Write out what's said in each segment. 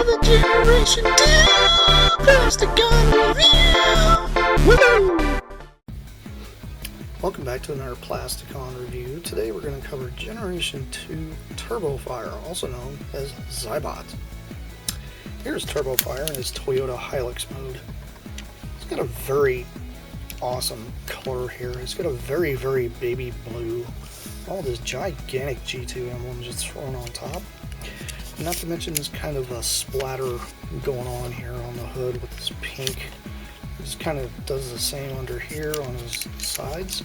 another Generation 2 Plasticon review! Woo! Welcome back to another Plasticon review. Today we're going to cover Generation 2 Turbofire, also known as Zybot. Here's Turbofire in his Toyota Hilux mode. It's got a very awesome color here. It's got a very, very baby blue. All this gigantic G2 emblem just thrown on top. Not to mention this kind of a splatter going on here on the hood with this pink. It just kind of does the same under here on his sides.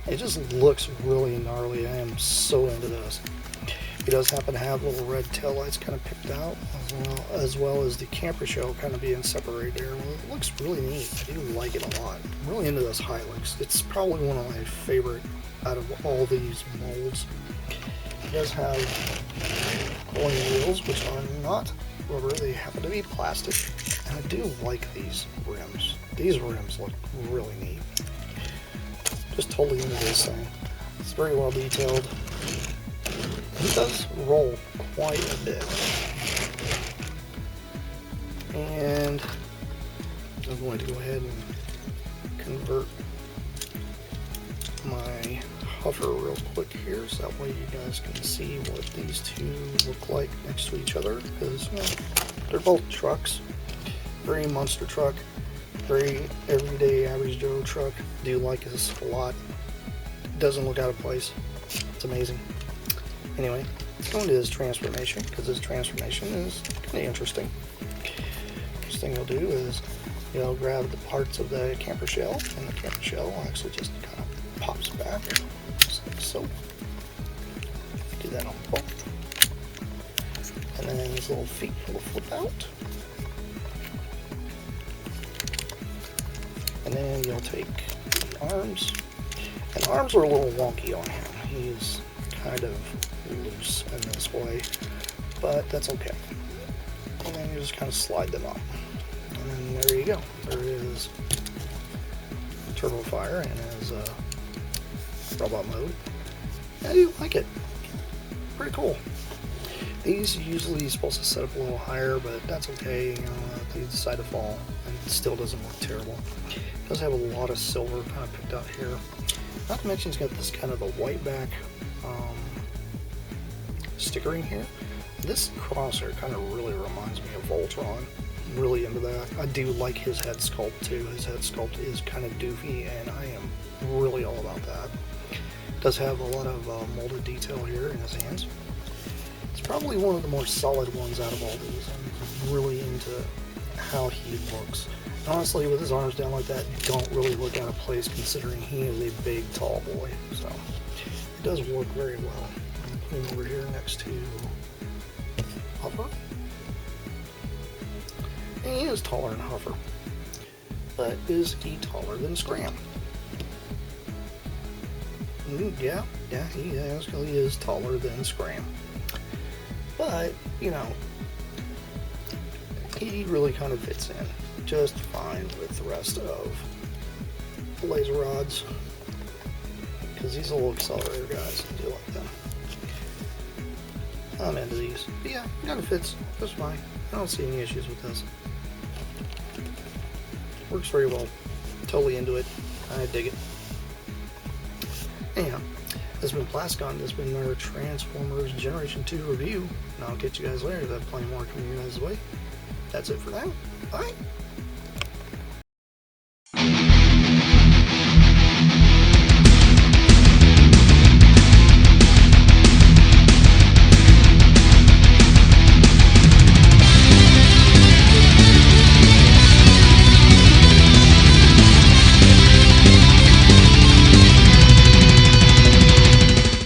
It just looks really gnarly. I am so into this. He does happen to have little red taillights kind of picked out, as well as the camper shell kind of being separated there. Well, it looks really neat. I do like it a lot. I'm really into this Hilux. It's probably one of my favorite out of all these molds. It does have rolling wheels, which are not rubber. They happen to be plastic. And I do like these rims. These rims look really neat. Just totally into this thing. It's very well detailed. It does roll quite a bit. And I'm going to go ahead and convert my hover real quick here so that way you guys can see what these two look like next to each other, because you know, they're both trucks. Very monster truck, very everyday average Joe truck. Do like this a lot. Doesn't look out of place. It's amazing. Anyway, let's go into his transformation, because his transformation is kind of interesting. First thing he'll do is he'll grab the parts of the camper shell, and the camper shell actually just kind of pops back, just like so. Do that on both. And then his little feet will flip out. And then you'll take the arms. And the arms are a little wonky on him. He's kind of loose in this way, but that's okay. And then you just kind of slide them up. And then there you go. There is Turbofire in his robot mode. I do like it. Pretty cool. These usually supposed to set up a little higher, but that's okay. You know, if they decide to fall, and it still doesn't look terrible. It does have a lot of silver kind of picked out here. Not to mention it's got this kind of a white back stickering here. This crosshair kind of really reminds me of Voltron. I'm really into that. I do like his head sculpt too. His head sculpt is kind of doofy, and I am really all about that. It does have a lot of molded detail here in his hands. It's probably one of the more solid ones out of all these. I'm really into how he looks. And honestly, with his arms down like that, don't really look out of place considering he is a big, tall boy. So it does work very well. I'm putting him over here next to Huffer. And he is taller than Huffer. But is he taller than Scram? Yeah, he is taller than Scram. But, you know, he really kind of fits in just fine with the rest of the laser rods, because he's a little accelerator guys. I do like them. I'm into these. But yeah, it kind of fits just fine. I don't see any issues with this. Works very well. Totally into it. I dig it. Anyhow, this has been Plasticon. This has been our Transformers Generation 2 review. And I'll catch you guys later. There's plenty more coming your guys' way. That's it for now. Bye.